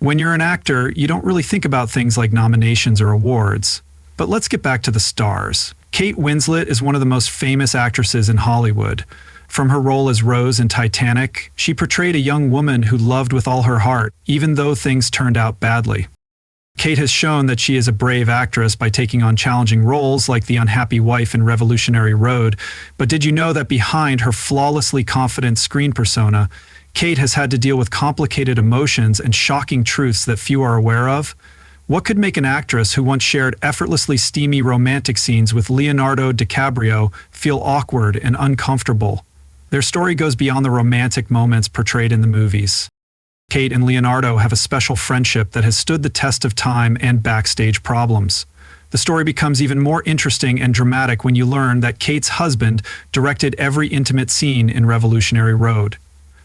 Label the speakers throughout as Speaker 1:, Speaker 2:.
Speaker 1: When you're an actor, you don't really think about things like nominations or awards. But let's get back to the stars. Kate Winslet is one of the most famous actresses in Hollywood. From her role as Rose in Titanic, she portrayed a young woman who loved with all her heart, even though things turned out badly. Kate has shown that she is a brave actress by taking on challenging roles like the unhappy wife in Revolutionary Road, but did you know that behind her flawlessly confident screen persona, Kate has had to deal with complicated emotions and shocking truths that few are aware of? What could make an actress who once shared effortlessly steamy romantic scenes with Leonardo DiCaprio feel awkward and uncomfortable? Their story goes beyond the romantic moments portrayed in the movies. Kate and Leonardo have a special friendship that has stood the test of time and backstage problems. The story becomes even more interesting and dramatic when you learn that Kate's husband directed every intimate scene in Revolutionary Road.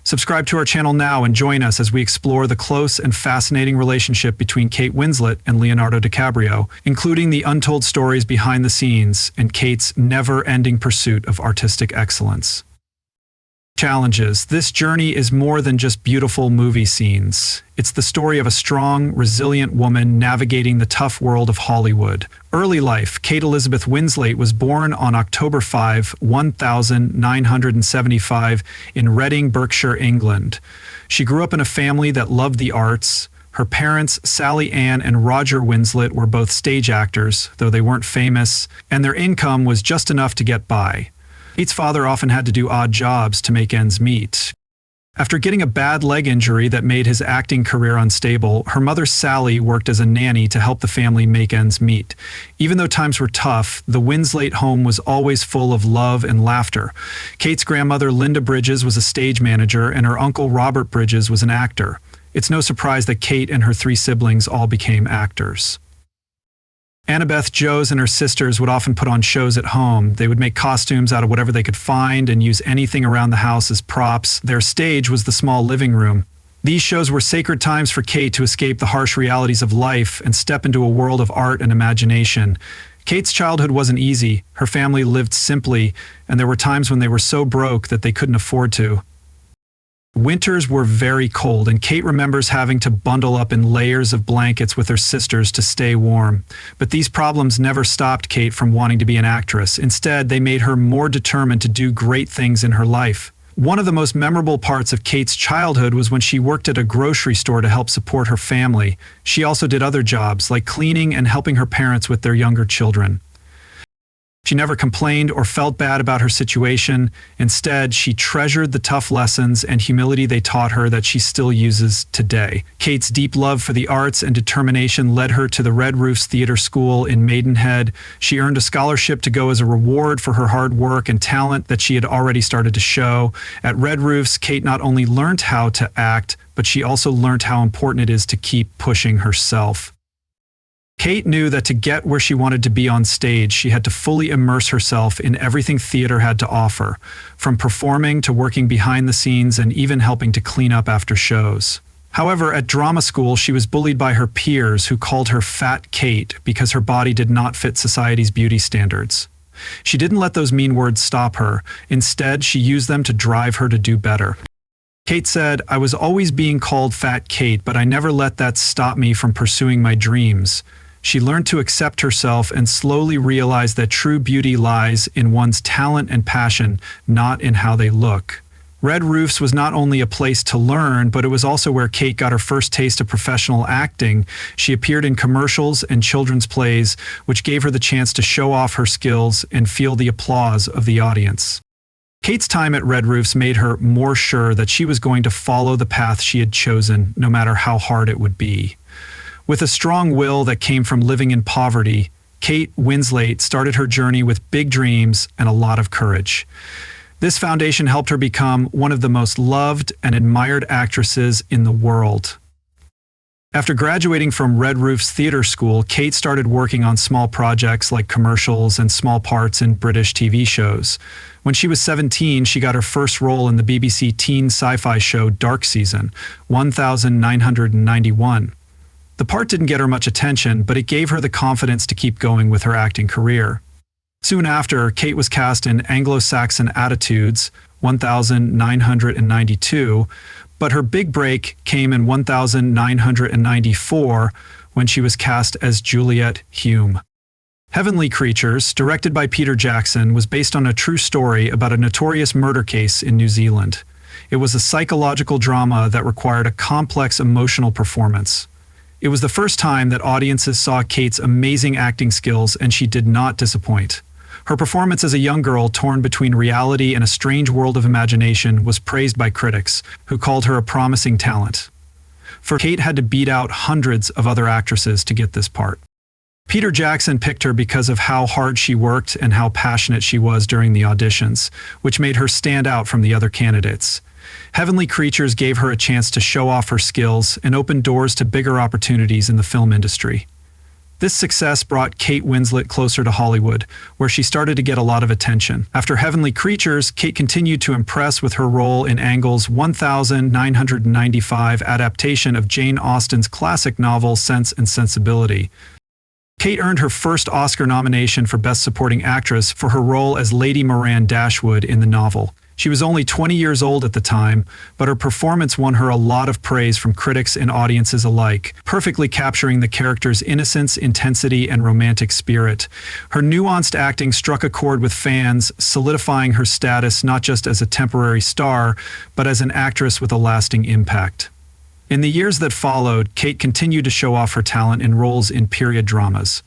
Speaker 1: Subscribe to our channel now and join us as we explore the close and fascinating relationship between Kate Winslet and Leonardo DiCaprio, including the untold stories behind the scenes and Kate's never-ending pursuit of artistic excellence. Challenges. This journey is more than just beautiful movie scenes. It's the story of a strong, resilient woman navigating the tough world of Hollywood. Early life. Kate Elizabeth Winslet was born on October 5, 1975 in Reading, Berkshire, England. She grew up in a family that loved the arts. Her parents, Sally Ann and Roger Winslet, were both stage actors, though they weren't famous, and their income was just enough to get by. Kate's father often had to do odd jobs to make ends meet. After getting a bad leg injury that made his acting career unstable, her mother Sally worked as a nanny to help the family make ends meet. Even though times were tough, the Winslet home was always full of love and laughter. Kate's grandmother Linda Bridges was a stage manager, and her uncle Robert Bridges was an actor. It's no surprise that Kate and her three siblings all became actors. Annabeth Joes and her sisters would often put on shows at home. They would make costumes out of whatever they could find and use anything around the house as props. Their stage was the small living room. These shows were sacred times for Kate to escape the harsh realities of life and step into a world of art and imagination. Kate's childhood wasn't easy. Her family lived simply, and there were times when they were so broke that they couldn't afford to. Winters were very cold, and Kate remembers having to bundle up in layers of blankets with her sisters to stay warm. But these problems never stopped Kate from wanting to be an actress. Instead, they made her more determined to do great things in her life. One of the most memorable parts of Kate's childhood was when she worked at a grocery store to help support her family. She also did other jobs, like cleaning and helping her parents with their younger children. She never complained or felt bad about her situation. Instead, she treasured the tough lessons and humility they taught her that she still uses today. Kate's deep love for the arts and determination led her to the Red Roofs Theater School in Maidenhead. She earned a scholarship to go as a reward for her hard work and talent that she had already started to show. At Red Roofs, Kate not only learned how to act, but she also learned how important it is to keep pushing herself. Kate knew that to get where she wanted to be on stage, she had to fully immerse herself in everything theater had to offer, from performing to working behind the scenes and even helping to clean up after shows. However, at drama school, she was bullied by her peers who called her Fat Kate because her body did not fit society's beauty standards. She didn't let those mean words stop her. Instead, she used them to drive her to do better. Kate said, "I was always being called Fat Kate, but I never let that stop me from pursuing my dreams." She learned to accept herself and slowly realized that true beauty lies in one's talent and passion, not in how they look. Red Roofs was not only a place to learn, but it was also where Kate got her first taste of professional acting. She appeared in commercials and children's plays, which gave her the chance to show off her skills and feel the applause of the audience. Kate's time at Red Roofs made her more sure that she was going to follow the path she had chosen, no matter how hard it would be. With a strong will that came from living in poverty, Kate Winslet started her journey with big dreams and a lot of courage. This foundation helped her become one of the most loved and admired actresses in the world. After graduating from Red Roofs Theater School, Kate started working on small projects like commercials and small parts in British TV shows. When she was 17, she got her first role in the BBC teen sci-fi show Dark Season, 1991. The part didn't get her much attention, but it gave her the confidence to keep going with her acting career. Soon after, Kate was cast in Anglo-Saxon Attitudes, 1992, But her big break came in 1994 when she was cast as Juliet Hume. Heavenly Creatures, directed by Peter Jackson, was based on a true story about a notorious murder case in New Zealand. It was a psychological drama that required a complex emotional performance. It was the first time that audiences saw Kate's amazing acting skills, and she did not disappoint. Her performance as a young girl torn between reality and a strange world of imagination was praised by critics, who called her a promising talent. For Kate had to beat out hundreds of other actresses to get this part. Peter Jackson picked her because of how hard she worked and how passionate she was during the auditions, which made her stand out from the other candidates. Heavenly Creatures gave her a chance to show off her skills and open doors to bigger opportunities in the film industry. This success brought Kate Winslet closer to Hollywood, where she started to get a lot of attention. After Heavenly Creatures, Kate continued to impress with her role in Angle's 1995 adaptation of Jane Austen's classic novel Sense and Sensibility. Kate earned her first Oscar nomination for Best Supporting Actress for her role as Lady Moran Dashwood in the novel. She was only 20 years old at the time, but her performance won her a lot of praise from critics and audiences alike, perfectly capturing the character's innocence, intensity, and romantic spirit. Her nuanced acting struck a chord with fans, solidifying her status not just as a temporary star, but as an actress with a lasting impact. In the years that followed, Kate continued to show off her talent in roles in period dramas.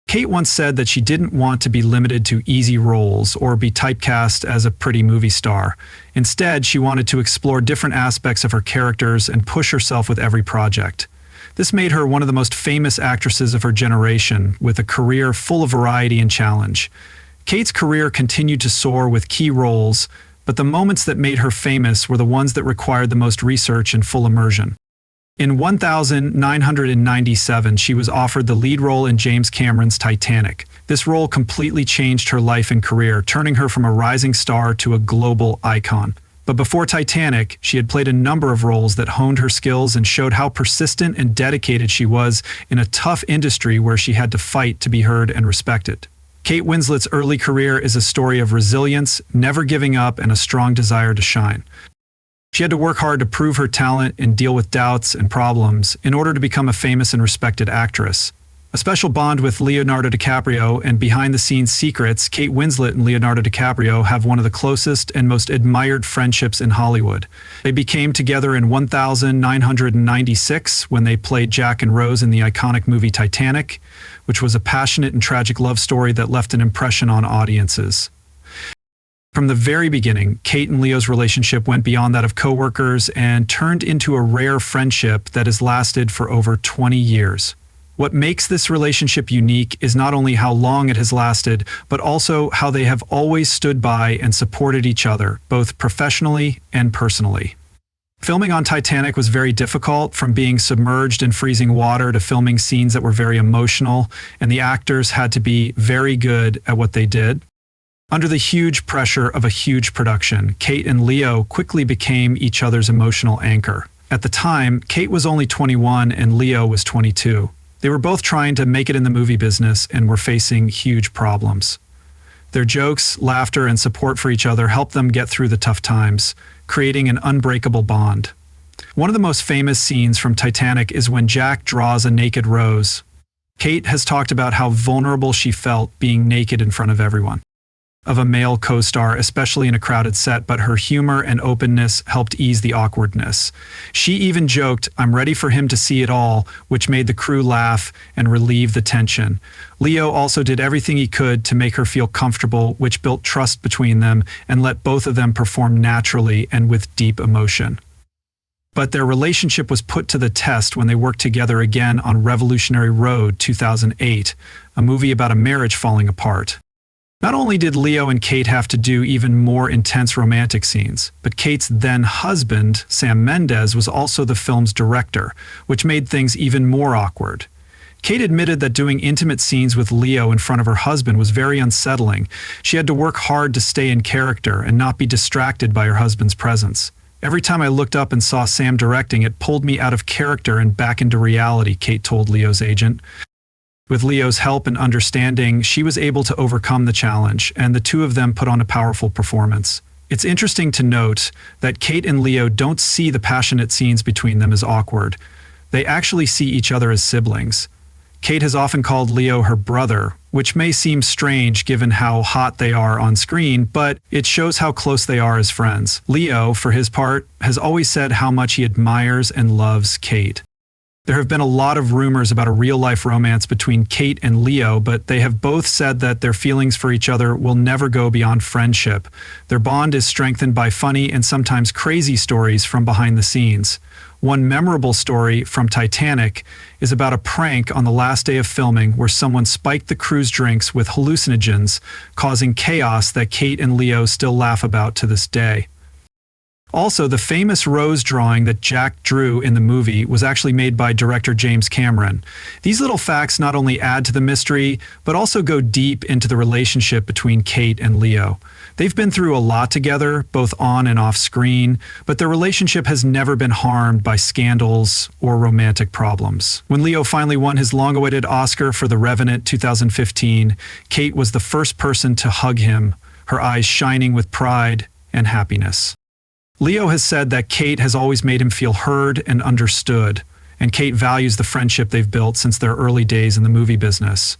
Speaker 1: Kate once said that she didn't want to be limited to easy roles or be typecast as a pretty movie star. Instead, she wanted to explore different aspects of her characters and push herself with every project. This made her one of the most famous actresses of her generation, with a career full of variety and challenge. Kate's career continued to soar with key roles, but the moments that made her famous were the ones that required the most research and full immersion. In 1997, she was offered the lead role in James Cameron's Titanic. This role completely changed her life and career, turning her from a rising star to a global icon. But before Titanic, she had played a number of roles that honed her skills and showed how persistent and dedicated she was in a tough industry where she had to fight to be heard and respected. Kate Winslet's early career is a story of resilience, never giving up, and a strong desire to shine. She had to work hard to prove her talent and deal with doubts and problems in order to become a famous and respected actress. A special bond with Leonardo DiCaprio and behind-the-scenes secrets, Kate Winslet and Leonardo DiCaprio have one of the closest and most admired friendships in Hollywood. They became together in 1996 when they played Jack and Rose in the iconic movie Titanic, which was a passionate and tragic love story that left an impression on audiences. From the very beginning, Kate and Leo's relationship went beyond that of co-workers and turned into a rare friendship that has lasted for over 20 years. What makes this relationship unique is not only how long it has lasted, but also how they have always stood by and supported each other, both professionally and personally. Filming on Titanic was very difficult, from being submerged in freezing water to filming scenes that were very emotional, and the actors had to be very good at what they did. Under the huge pressure of a huge production, Kate and Leo quickly became each other's emotional anchor. At the time, Kate was only 21 and Leo was 22. They were both trying to make it in the movie business and were facing huge problems. Their jokes, laughter, and support for each other helped them get through the tough times, creating an unbreakable bond. One of the most famous scenes from Titanic is when Jack draws a naked Rose. Kate has talked about how vulnerable she felt being naked in front of everyone. Of a male co-star, especially in a crowded set, but her humor and openness helped ease the awkwardness. She even joked, "I'm ready for him to see it all," which made the crew laugh and relieve the tension. Leo also did everything he could to make her feel comfortable, which built trust between them and let both of them perform naturally and with deep emotion. But their relationship was put to the test when they worked together again on Revolutionary Road 2008, a movie about a marriage falling apart. Not only did Leo and Kate have to do even more intense romantic scenes, but Kate's then-husband, Sam Mendes, was also the film's director, which made things even more awkward. Kate admitted that doing intimate scenes with Leo in front of her husband was very unsettling. She had to work hard to stay in character and not be distracted by her husband's presence. "Every time I looked up and saw Sam directing, it pulled me out of character and back into reality," Kate told Leo's agent. With Leo's help and understanding, she was able to overcome the challenge, and the two of them put on a powerful performance. It's interesting to note that Kate and Leo don't see the passionate scenes between them as awkward. They actually see each other as siblings. Kate has often called Leo her brother, which may seem strange given how hot they are on screen, but it shows how close they are as friends. Leo, for his part, has always said how much he admires and loves Kate. There have been a lot of rumors about a real-life romance between Kate and Leo, but they have both said that their feelings for each other will never go beyond friendship. Their bond is strengthened by funny and sometimes crazy stories from behind the scenes. One memorable story from Titanic is about a prank on the last day of filming where someone spiked the crew's drinks with hallucinogens, causing chaos that Kate and Leo still laugh about to this day. Also, the famous rose drawing that Jack drew in the movie was actually made by director James Cameron. These little facts not only add to the mystery, but also go deep into the relationship between Kate and Leo. They've been through a lot together, both on and off screen, but their relationship has never been harmed by scandals or romantic problems. When Leo finally won his long-awaited Oscar for The Revenant 2015, Kate was the first person to hug him, her eyes shining with pride and happiness. Leo has said that Kate has always made him feel heard and understood, and Kate values the friendship they've built since their early days in the movie business.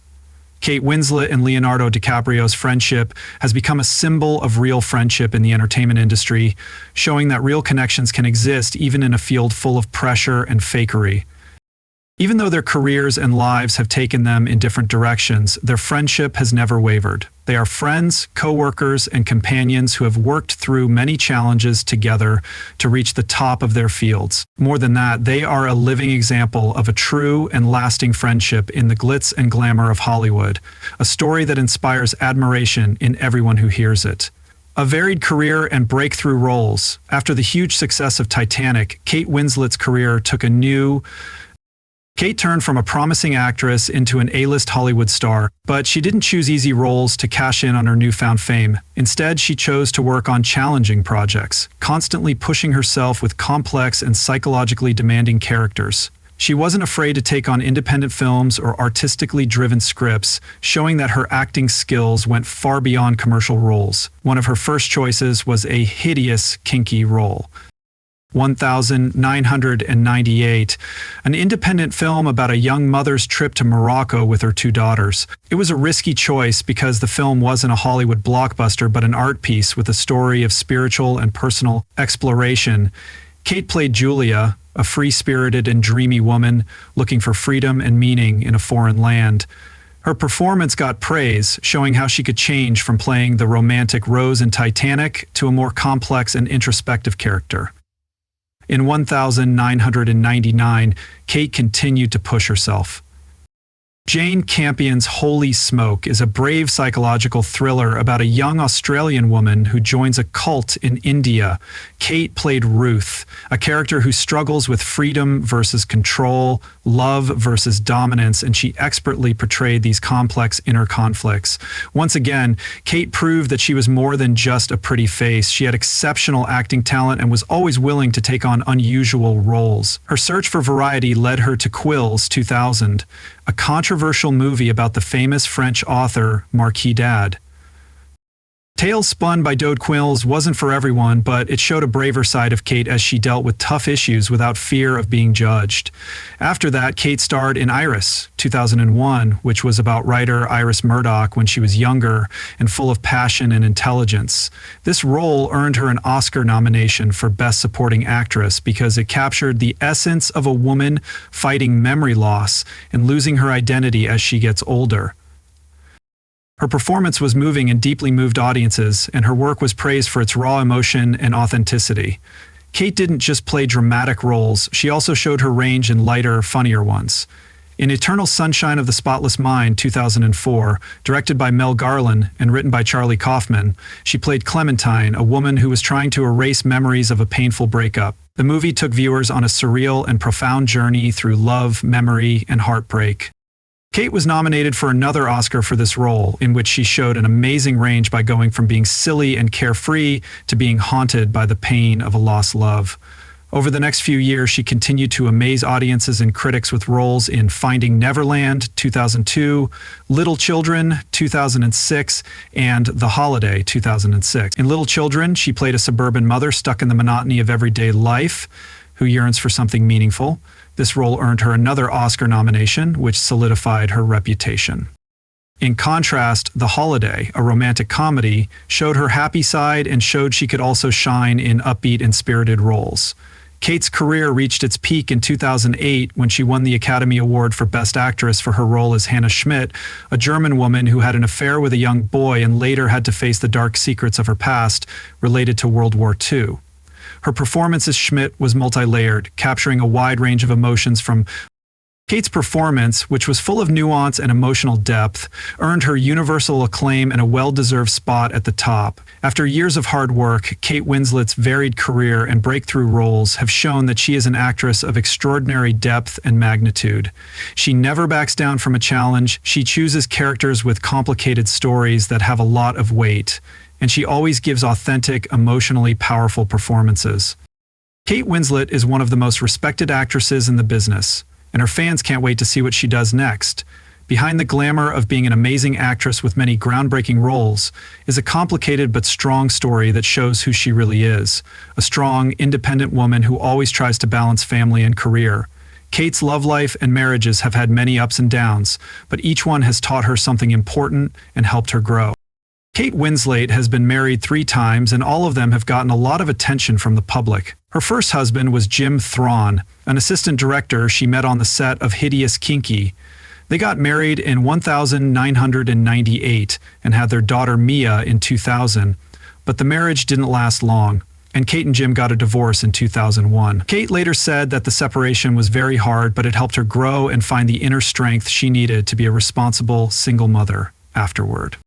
Speaker 1: Kate Winslet and Leonardo DiCaprio's friendship has become a symbol of real friendship in the entertainment industry, showing that real connections can exist even in a field full of pressure and fakery. Even though their careers and lives have taken them in different directions, their friendship has never wavered. They are friends, co-workers, and companions who have worked through many challenges together to reach the top of their fields. More than that, they are a living example of a true and lasting friendship in the glitz and glamour of Hollywood, a story that inspires admiration in everyone who hears it. A varied career and breakthrough roles. After the huge success of Titanic, Kate Winslet's career took a new Kate turned from a promising actress into an A-list Hollywood star, but she didn't choose easy roles to cash in on her newfound fame. Instead, she chose to work on challenging projects, constantly pushing herself with complex and psychologically demanding characters. She wasn't afraid to take on independent films or artistically driven scripts, showing that her acting skills went far beyond commercial roles. One of her first choices was a hideous, kinky role. 1998, an independent film about a young mother's trip to Morocco with her two daughters. It was a risky choice because the film wasn't a Hollywood blockbuster but an art piece with a story of spiritual and personal exploration. Kate played Julia, a free-spirited and dreamy woman looking for freedom and meaning in a foreign land. Her performance got praise, showing how she could change from playing the romantic Rose in Titanic to a more complex and introspective character. In 1999, Kate continued to push herself. Jane Campion's Holy Smoke is a brave psychological thriller about a young Australian woman who joins a cult in India. Kate played Ruth, a character who struggles with freedom versus control, love versus dominance, and she expertly portrayed these complex inner conflicts. Once again, Kate proved that she was more than just a pretty face. She had exceptional acting talent and was always willing to take on unusual roles. Her search for variety led her to Quills 2000, a controversial movie about the famous French author Marquis d'Ade. Tales spun by Dode Quills wasn't for everyone, but it showed a braver side of Kate as she dealt with tough issues without fear of being judged. After that, Kate starred in Iris, 2001, which was about writer Iris Murdoch when she was younger and full of passion and intelligence. This role earned her an Oscar nomination for Best Supporting Actress because it captured the essence of a woman fighting memory loss and losing her identity as she gets older. Her performance was moving and deeply moved audiences, and her work was praised for its raw emotion and authenticity. Kate didn't just play dramatic roles, she also showed her range in lighter, funnier ones. In Eternal Sunshine of the Spotless Mind 2004, directed by Mel Garland and written by Charlie Kaufman, she played Clementine, a woman who was trying to erase memories of a painful breakup. The movie took viewers on a surreal and profound journey through love, memory, and heartbreak. Kate was nominated for another Oscar for this role, in which she showed an amazing range by going from being silly and carefree to being haunted by the pain of a lost love. Over the next few years, she continued to amaze audiences and critics with roles in Finding Neverland, 2002, Little Children, 2006, and The Holiday, 2006. In Little Children, she played a suburban mother stuck in the monotony of everyday life, who yearns for something meaningful. This role earned her another Oscar nomination, which solidified her reputation. In contrast, The Holiday, a romantic comedy, showed her happy side and showed she could also shine in upbeat and spirited roles. Kate's career reached its peak in 2008 when she won the Academy Award for Best Actress for her role as Hannah Schmidt, a German woman who had an affair with a young boy and later had to face the dark secrets of her past related to World War II. Her performance as Schmidt was multi-layered, capturing a wide range of emotions from Kate's performance, which was full of nuance and emotional depth, earned her universal acclaim and a well-deserved spot at the top. After years of hard work, Kate Winslet's varied career and breakthrough roles have shown that she is an actress of extraordinary depth and magnitude. She never backs down from a challenge. She chooses characters with complicated stories that have a lot of weight, and she always gives authentic, emotionally powerful performances. Kate Winslet is one of the most respected actresses in the business, and her fans can't wait to see what she does next. Behind the glamour of being an amazing actress with many groundbreaking roles is a complicated but strong story that shows who she really is, a strong, independent woman who always tries to balance family and career. Kate's love life and marriages have had many ups and downs, but each one has taught her something important and helped her grow. Kate Winslet has been married 3 times, and all of them have gotten a lot of attention from the public. Her first husband was Jim Thrawn, an assistant director she met on the set of Hideous Kinky. They got married in 1998 and had their daughter Mia in 2000, but the marriage didn't last long, and Kate and Jim got a divorce in 2001. Kate later said that the separation was very hard, but it helped her grow and find the inner strength she needed to be a responsible single mother afterward.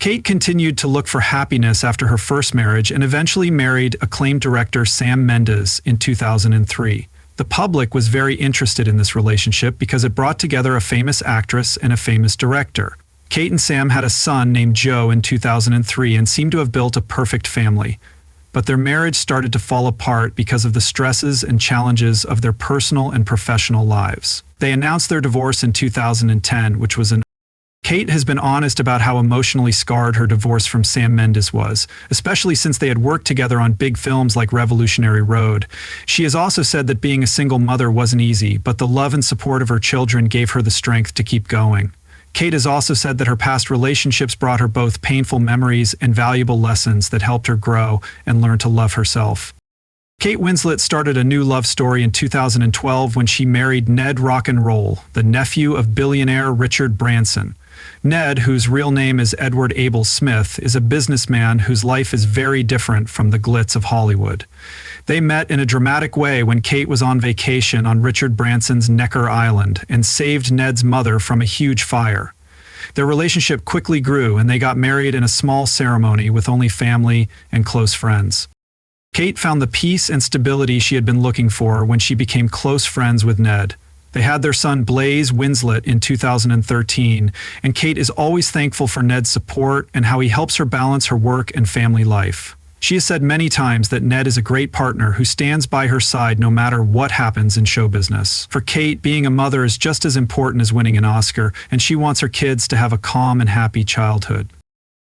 Speaker 1: Kate continued to look for happiness after her first marriage and eventually married acclaimed director Sam Mendes in 2003. The public was very interested in this relationship because it brought together a famous actress and a famous director. Kate and Sam had a son named Joe in 2003 and seemed to have built a perfect family. But their marriage started to fall apart because of the stresses and challenges of their personal and professional lives. They announced their divorce in 2010, which was Kate has been honest about how emotionally scarred her divorce from Sam Mendes was, especially since they had worked together on big films like Revolutionary Road. She has also said that being a single mother wasn't easy, but the love and support of her children gave her the strength to keep going. Kate has also said that her past relationships brought her both painful memories and valuable lessons that helped her grow and learn to love herself. Kate Winslet started a new love story in 2012 when she married Ned Rock'n'Roll, the nephew of billionaire Richard Branson. Ned, whose real name is Edward Abel Smith, is a businessman whose life is very different from the glitz of Hollywood. They met in a dramatic way when Kate was on vacation on Richard Branson's Necker Island and saved Ned's mother from a huge fire. Their relationship quickly grew and they got married in a small ceremony with only family and close friends. Kate found the peace and stability she had been looking for when she became close friends with Ned. They had their son Blaze Winslet in 2013, and Kate is always thankful for Ned's support and how he helps her balance her work and family life. She has said many times that Ned is a great partner who stands by her side no matter what happens in show business. For Kate, being a mother is just as important as winning an Oscar, and she wants her kids to have a calm and happy childhood.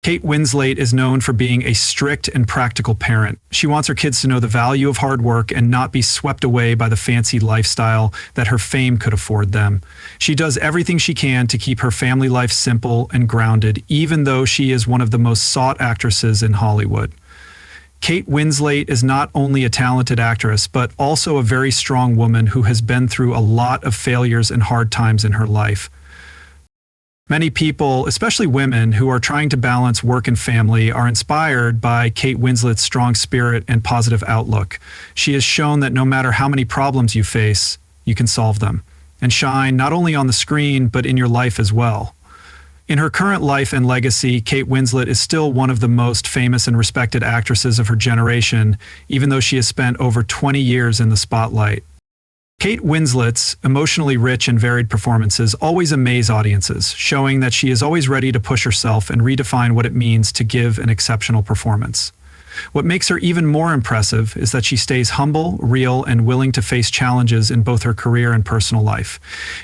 Speaker 1: Kate Winslet is known for being a strict and practical parent. She wants her kids to know the value of hard work and not be swept away by the fancy lifestyle that her fame could afford them. She does everything she can to keep her family life simple and grounded, even though she is one of the most sought actresses in Hollywood. Kate Winslet is not only a talented actress, but also a very strong woman who has been through a lot of failures and hard times in her life. Many people, especially women, who are trying to balance work and family are inspired by Kate Winslet's strong spirit and positive outlook. She has shown that no matter how many problems you face, you can solve them and shine not only on the screen, but in your life as well. In her current life and legacy, Kate Winslet is still one of the most famous and respected actresses of her generation, even though she has spent over 20 years in the spotlight. Kate Winslet's emotionally rich and varied performances always amaze audiences, showing that she is always ready to push herself and redefine what it means to give an exceptional performance. What makes her even more impressive is that she stays humble, real, and willing to face challenges in both her career and personal life.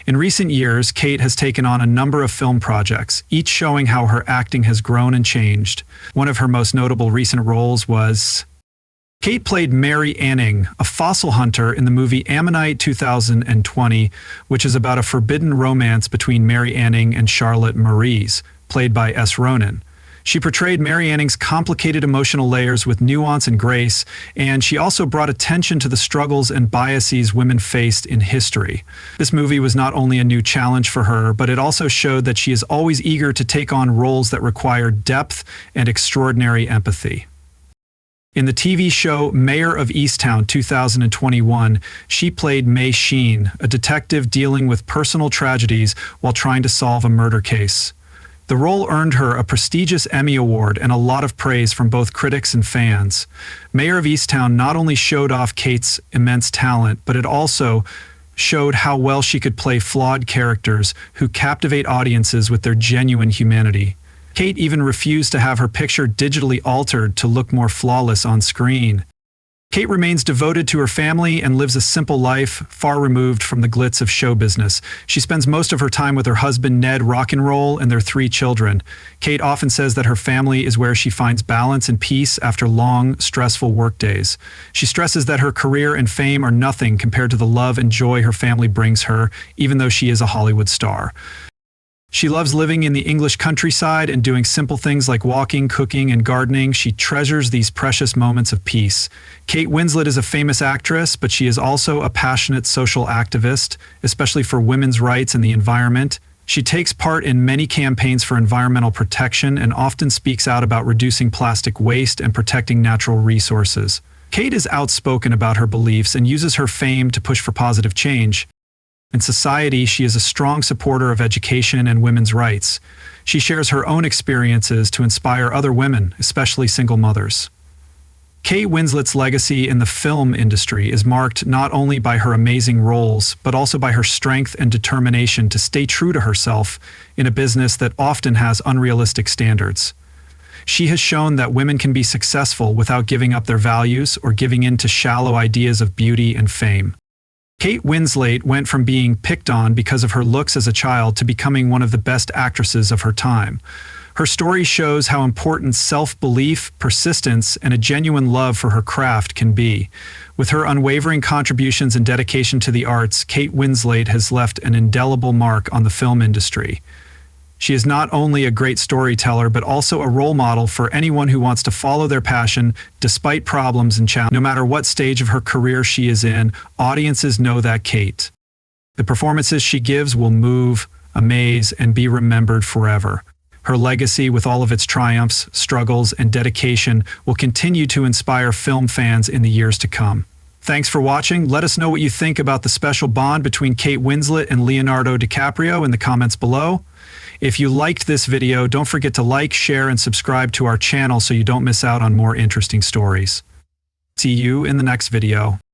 Speaker 1: In recent years, Kate has taken on a number of film projects, each showing how her acting has grown and changed. One of her most notable recent roles was Kate played Mary Anning, a fossil hunter in the movie Ammonite 2020, which is about a forbidden romance between Mary Anning and Charlotte Maurice, played by S. Ronan. She portrayed Mary Anning's complicated emotional layers with nuance and grace, and she also brought attention to the struggles and biases women faced in history. This movie was not only a new challenge for her, but it also showed that she is always eager to take on roles that require depth and extraordinary empathy. In the TV show Mayor of Easttown 2021, she played May Sheen, a detective dealing with personal tragedies while trying to solve a murder case. The role earned her a prestigious Emmy Award and a lot of praise from both critics and fans. Mayor of Easttown not only showed off Kate's immense talent, but it also showed how well she could play flawed characters who captivate audiences with their genuine humanity. Kate even refused to have her picture digitally altered to look more flawless on screen. Kate remains devoted to her family and lives a simple life, far removed from the glitz of show business. She spends most of her time with her husband Ned Rock'n'Roll and their 3 children. Kate often says that her family is where she finds balance and peace after long, stressful workdays. She stresses that her career and fame are nothing compared to the love and joy her family brings her, even though she is a Hollywood star. She loves living in the English countryside and doing simple things like walking, cooking, and gardening. She treasures these precious moments of peace. Kate Winslet is a famous actress, but she is also a passionate social activist, especially for women's rights and the environment. She takes part in many campaigns for environmental protection and often speaks out about reducing plastic waste and protecting natural resources. Kate is outspoken about her beliefs and uses her fame to push for positive change. In society, she is a strong supporter of education and women's rights. She shares her own experiences to inspire other women, especially single mothers. Kate Winslet's legacy in the film industry is marked not only by her amazing roles, but also by her strength and determination to stay true to herself in a business that often has unrealistic standards. She has shown that women can be successful without giving up their values or giving in to shallow ideas of beauty and fame. Kate Winslet went from being picked on because of her looks as a child to becoming one of the best actresses of her time. Her story shows how important self-belief, persistence, and a genuine love for her craft can be. With her unwavering contributions and dedication to the arts, Kate Winslet has left an indelible mark on the film industry. She is not only a great storyteller, but also a role model for anyone who wants to follow their passion despite problems and challenges. No matter what stage of her career she is in, audiences know that Kate. The performances she gives will move, amaze, and be remembered forever. Her legacy, with all of its triumphs, struggles, and dedication, will continue to inspire film fans in the years to come. Thanks for watching. Let us know what you think about the special bond between Kate Winslet and Leonardo DiCaprio in the comments below. If you liked this video, don't forget to like, share, and subscribe to our channel so you don't miss out on more interesting stories. See you in the next video.